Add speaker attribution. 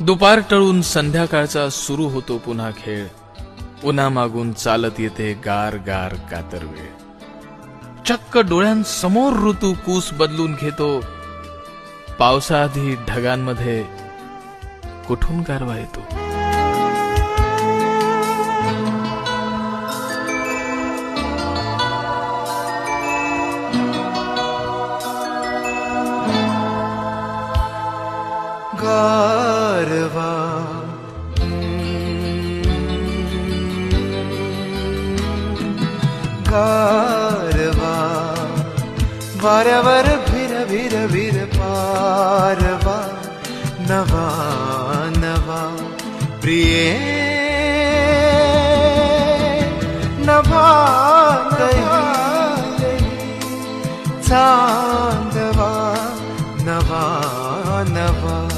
Speaker 1: दुपार टळून संध्याकाळचा सुरू होतो पुन्हा खेळ. उन्हा मागून चालत येते गार गार कातर वेळ. चक्क डोळ्यांसमोर ऋतू कूस बदलून घेतो. पावसाआधी ढगांमध्ये कुठून गारवा येतो.
Speaker 2: गारवा गारवा वाऱ्यावर भिर भिर भिर पारवा. नवा नवा प्रिये नभा चांदवा. नवा नवा